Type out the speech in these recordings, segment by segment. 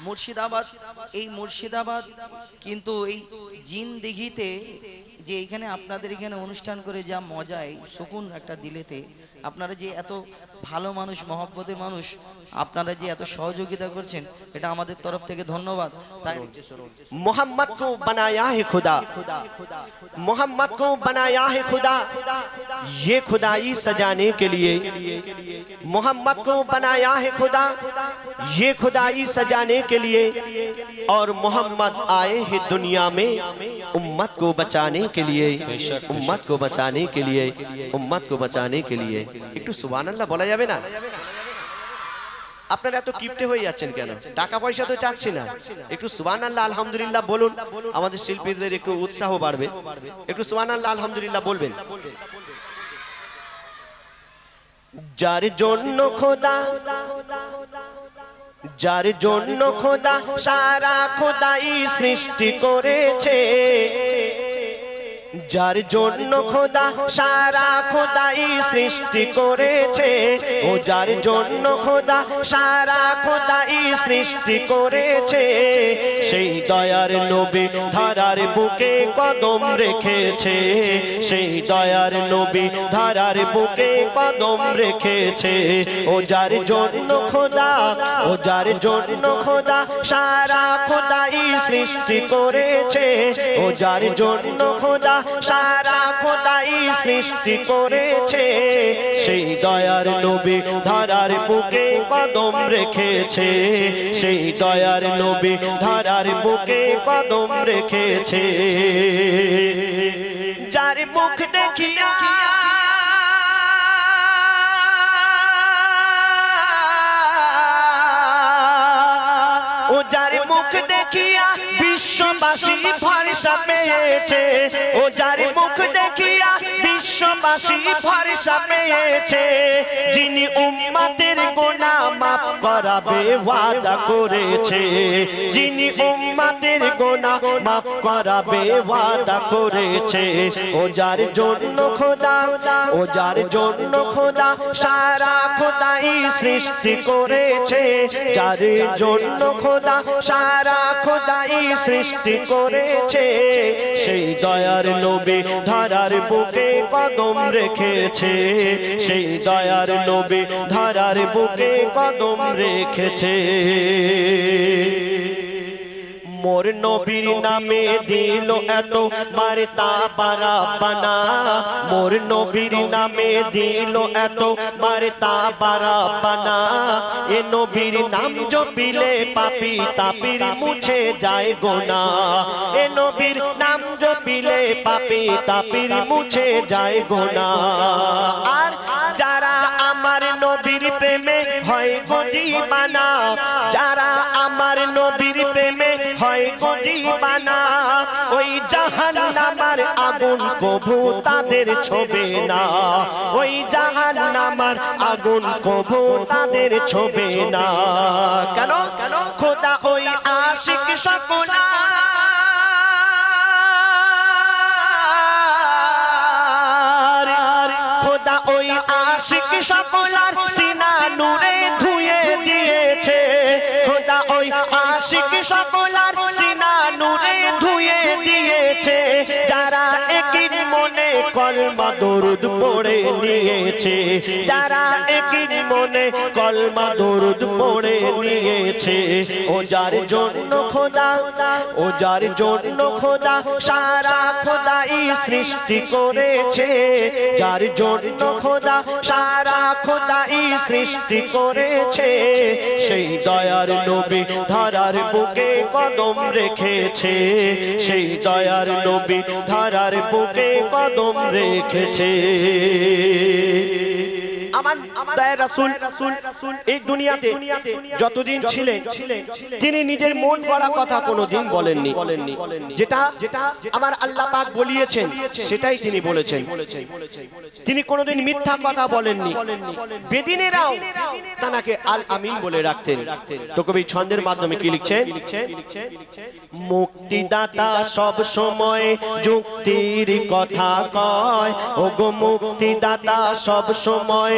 মুর্শিদাবাদ, এই মুর্শিদাবাদ কিন্তু এই জিনদিঘিতে যে এখানে আপনাদের এখানে অনুষ্ঠান করে যা মজা, এই সুকুন একটা দিলেতে, আপনারা যে এত ভালো মানুষ, মহব্বতের মানুষ, আপনারা যে এত সহযোগিতা করছেন, এটা আমাদের তরফ থেকে ধন্যবাদ। তাই मोहम्मद को बनाया है खुदा, मोहम्मद को बनाया है खुदा, ये खुदाई सजाने के लिए। मोहम्मद को बनाया है खुदा, ये खुदाई सजाने के लिए। और मोहम्मद आए हैं दुनिया में उम्मत को बचाने के लिए, उम्मत को बचाने के लिए, उम्मत को बचाने के लिए। একটু সুবহানাল্লাহ বলা যাবে না? আপনারা এত কিপটে হয়ে যাচ্ছেন কেন? টাকা পয়সা তো চাচ্ছি না, একটু সুবহানাল্লাহ আলহামদুলিল্লাহ বলুন, আমাদের শিল্পীদের একটু উৎসাহ বাড়বে। একটু সুবহানাল্লাহ আলহামদুলিল্লাহ বলবেন। যার জন্য খোদা, যার জন্য খোদা সারা খোদাই সৃষ্টি করেছে, যার জন্য খোদা সারা খোদাই সৃষ্টি করেছে, ও যার জন্য খোদা সারা খোদাই সৃষ্টি করেছে, সেই দয়ার নবী ধরার বুকে কদম রেখেছে, সেই দয়ার নবী ধরার বুকে কদম রেখেছে। ও যার জন্য খোদা, ও যার জন্য খোদা সারা খোদাই সৃষ্টি করেছে, ও যার জন্য খোদা সারা খোদাই সৃষ্টি করেছে, সেই দয়ার নবী ধরার বুকে কদম রেখেছে, সেই দয়ার নবী ধরার বুকে কদম রেখেছে। যার মুখ দেখিয়া ও যার মুখ দেখিয়া বিশ্ববাসী ভরসা পেয়েছে, ও যার মুখ দেখিয়া বিশ্ববাসী ভরসা পেয়েছে, যিনি উম্মতের গুনাহ মাফ করাবে ওয়াদা করেছে, যিনি উম্মতের গুনাহ মাফ করাবে ওয়াদা করেছে। ও যার জন্য খোদা, ও যার জন্য খোদা সারা খোদাই সৃষ্টি করেছে, যার জন্য খোদা সারা খোদাই সৃষ্টি করেছে, সেই দয়ার নবী ধরার বুকে কদম রেখেছে, সেই দয়ার নবী ধরার বুকে কদম রেখেছে। মোর নবীর নামে দিল এত মারতাবা রাব্বানা, মোর নবীর নামে দিল এত মারতাবা রাব্বানা, এ নবীর নাম জপিলে পাপী তাপির মুছে যায় গুনাহ, এ নবীর নাম জপিলে পাপী তাপির মুছে যায় গুনাহ। আর যারা আমার নবীর প্রেমে হয় গো দিওয়ানা, যারা আমার নবীর প্রেমে হয় গো দিওয়ানা, ওই জাহান্নামের আগুন কবু তাদের ছোবে না, ওই জাহান্নামের আগুন কবু তাদের ছোবে না। কেন? খোদা ওই আশিক সকনা, খোদা ওই আশিক সকলার সিনা নূরে ধুয়ে দিয়েছে, খোদা ওই আশিক সকলার সিনা নূরে ধুয়ে দিয়েছে, যারা একই মনে কলমা দরুদ পড়ে নিয়েছে, যারা একই মনে কলমা দরুদ পড়ে নিয়েছে। ও যার জন্য খোদা, ও যার জন্য খোদা সারা খোদাই সৃষ্টি করেছে, যার জন্য খোদা সারা খোদাই সৃষ্টি করেছে, সেই দয়ার নবী ধরার বুকে কদম রেখেছে, সেই দয়ার নবী ধরার বুকে কদম রেখেছে। আমার দয়ার রাসূল এই দুনিয়াতে যতদিন ছিলেন তিনি নিজের মন গড়া কথা কোনোদিন বলেননি, যেটা আমার আল্লাহ পাক বলিয়েছেন সেটাই তিনি বলেছেন। তিনি কোনোদিন মিথ্যা কথা বলেননি। বেদিনেরাও তাকে আল আমিন বলে রাখতেন। তো কবি ছন্দের মাধ্যমে কি লিখছেন? মুক্তিদাতা সব সময় যুক্তির কথা কয়, ওগো মুক্তিদাতা সব সময়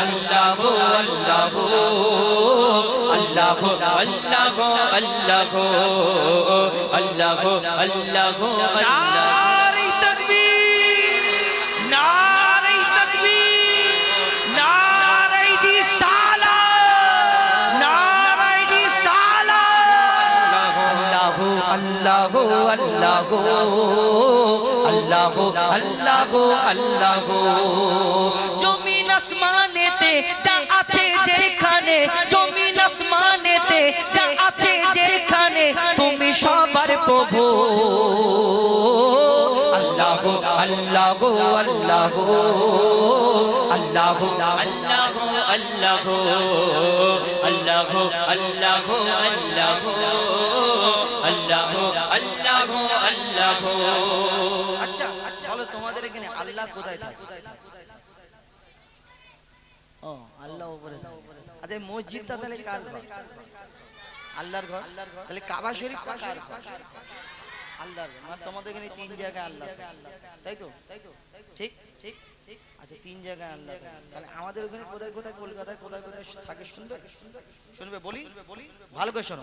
আল্লাহ আল্লাহ আল্লাহ আল্লাহ আল্লাহ আল্লাহ আল্লাহ নারে তাকবীর, নারে তাকবীর, নারে রিসালাত, নারে রিসালাত। আল্লাহ আল্লাহ আল্লাহ আল্লাহ আল্লাহ আল্লাহ জমিন আসমানেতে যা আছে যেখানে, জমিন আসমানেতে যা আছে যেখানে, তুমি সবার প্রভু। আল্লাহ আল্লাহ আল্লাহ আল্লাহ আল্লাহ আল্লাহ আল্লাহ আল্লাহ আল্লাহ আল্লাহ আল্লাহ। আচ্ছা বলো তোমাদের এখানে আল্লাহ কোথায় থাকে? ও আল্লাহ উপরে থাকে। আচ্ছা মসজিদটা তাহলে কার ঘর? আল্লাহর ঘর। তাহলে কাবা শরীফ কার ঘর? আল্লাহর ঘর। মানে তোমাদের এখানে তিন জায়গায় আল্লাহ থাকে, তাই তো? ঠিক ঠিক। আচ্ছা তিন জায়গায় আল্লাহ থাকে। তাহলে আমাদের ওখানে কোথায় কোথায়, কলকাতায় কোথায় কোথায় থাকে শুনবে? শুনবে বলি ভালো করে শোনো।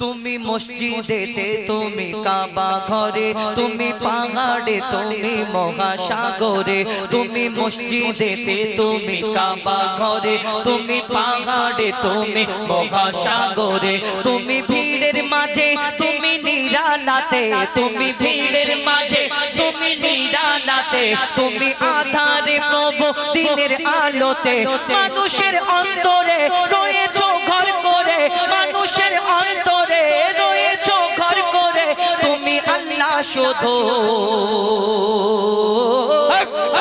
তুমি মসজিদেতে, তুমি কাবা ঘরে, তুমি পাহাড়ে, তুমি মহাসাগরে। তুমি মসজিদেতে, তুমি কাবা ঘরে, তুমি পাহাড়ে, তুমি মহাসাগরে। তুমি ভিড়ের মাঝে, তুমি নিরালাতে, তুমি ভিড়ের মাঝে, তুমি নিরালাতে, তুমি আধারে প্রভু দিনের আলোতে। মানুষের অন্তরে রয়েছো ঘর করে, মানুষের অন্তরে রয়েছো ঘর করে, তুমি আল্লাহ শুধু।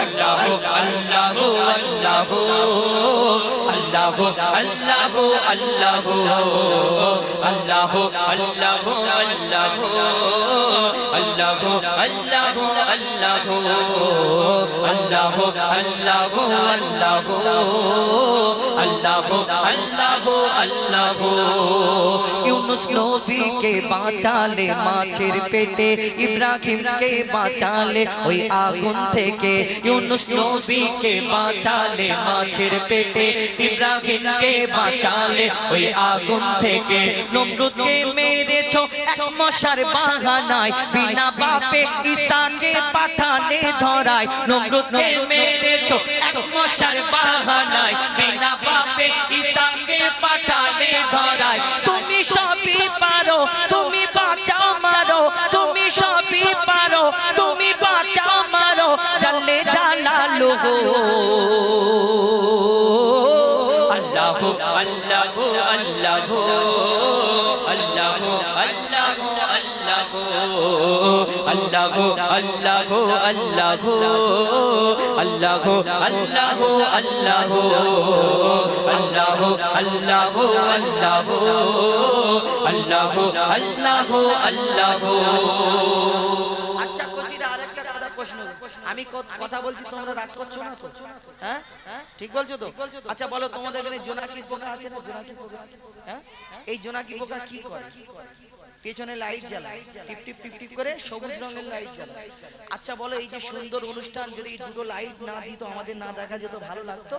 আল্লাহ আল্লাহ আল্লাহ আল্লাহ আল্লাহ আল্লাহ আল্লাহ আল্লাহ আল্লাহ আল্লাহ আল্লাহ আল্লাহ আল্লাহ আল্লাহ আল্লাহ আল্লাহ আল্লাহ। ইউনুস নবীকে বাঁচালে মাছের পেটে, ইব্রাহিমকে বাঁচালে ওই আগুন থেকে। ইউনুস নবীকে বাঁচালে মাছের পেটে, ইব্রাহিমকে বাঁচালে ওই আগুন থেকে। নমরুদকে মেরেছো এক মশার বাহানায়, বিনা বাপে ঈসাকে পাঠালে ধরায়। নমরুদকে মেরেছো এক মশার বাহানায়, বিনা বাপে ঈসাকে পাঠালে ধরায়। তুমি সবই পারো, তুমি বাঁচাও মারো, তুমি সবই পারো, তুমি বাঁচাও মারো, জাল্লে জালালুহু। আল্লাহ আল্লাহ আল্লাহ আল্লাহ আল্লাহ আল্লাহ আল্লাহ আল্লাহ আল্লাহ আল্লাহ আল্লাহ আল্লাহ আল্লাহ আল্লাহ আল্লাহ আল্লাহ আল্লাহ। আচ্ছা কোচিরা আরেকটা কথা প্রশ্ন, আমি কথা বলছি তোমরা রাগ করছো না তো? হ্যাঁ ঠিক বলছো তো? আচ্ছা বলো তোমাদের এখানে জোনাকি পোকা আছে না? জোনাকি পোকা, হ্যাঁ এই জোনাকি পোকা কি করে? পেছনে লাইট জ্বালায়, টিপ টিপ টিপ টিপ করে সবুজ রঙের লাইট জ্বালায়। আচ্ছা বলো এই যে সুন্দর অনুষ্ঠান যদি দুটো লাইট না দিত, আমাদের না দেখা যেত, ভালো লাগতো?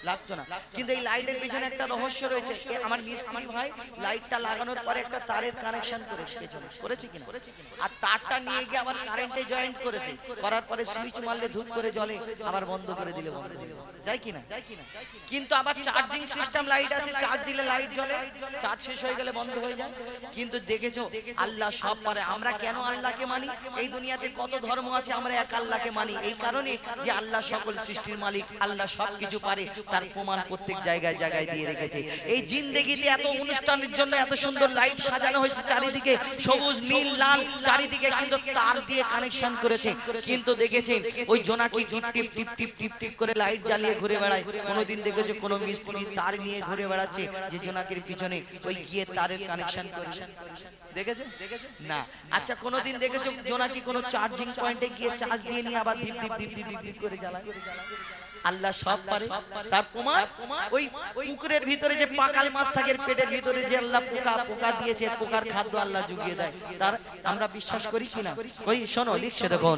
লাগতো না। কিন্তু এই লাইটের পেছনে একটা রহস্য রয়েছে। আমার মিস্ত্রি ভাই লাইটটা লাগানোর পরে একটা তারের কানেকশন করেছে, পেছনে করেছে কিনা, আর তারটা নিয়ে গিয়ে আবার কারেন্টে জয়েন্ট করেছে, করার পরে সুইচ মারলে ধূপ করে জ্বলে, আবার বন্ধ করে দিলে বন্ধ যায় কিনা। কিন্তু আবার চার্জিং সিস্টেম লাইট আছে, চার্জ দিলে লাইট জ্বলে, চার্জ শেষ হয়ে গেলে বন্ধ হয়ে যায়। কিন্তু দেখেছো আল্লাহ সব পারে। আমরা কেন আল্লাহকে মানি? এই দুনিয়াতে কত ধর্ম আছে, আমরা এক আল্লাহকে মানি এই কারণে যে আল্লাহ সকল সৃষ্টির মালিক, আল্লাহ সবকিছু পারে, তার প্রমাণ প্রত্যেক জায়গায় জায়গায় দিয়ে রেখেছে। এই জিন্দেগিতে এত অনুষ্ঠানের জন্য এত সুন্দর লাইট সাজানো হয়েছে, চারিদিকে সবুজ নীল লাল চারিদিকে, কিন্তু তার দিয়ে কানেকশন করেছে। কিন্তু দেখেছেন ওই জোনাকি টিপ টিপ টিপ টিপ টিপ টিপ করে লাইট জ্বালিয়ে ঘুরে বেড়ায়? কোনোদিন দেখেছো কোনো মিস্ত্রি তার নিয়ে ঘুরে বেড়াচ্ছে যে জোনাকির পিছনে ওই গিয়ে তারের কানেকশন করে? দেখেছো না? আচ্ছা কোনোদিন দেখেছো জোনাকি কোনো চার্জিং পয়েন্টে গিয়ে চার্জ দিয়ে নিয়ে আবার ধীপ ধীপ ধীপ ধীপ ধীপ করে জ্বালায়? আল্লাহ সব পারে। তার প্রমাণ ওই পুকুরের ভিতরে যে পাকাল মাছ থাকে, পেটের ভিতরে যে আল্লাহ পোকা দিয়েছে, পোকার খাদ্য আল্লাহ জুগিয়ে দেয়, তার আমরা বিশ্বাস করি কিনা? কই শোনো লিখছে দেখুন।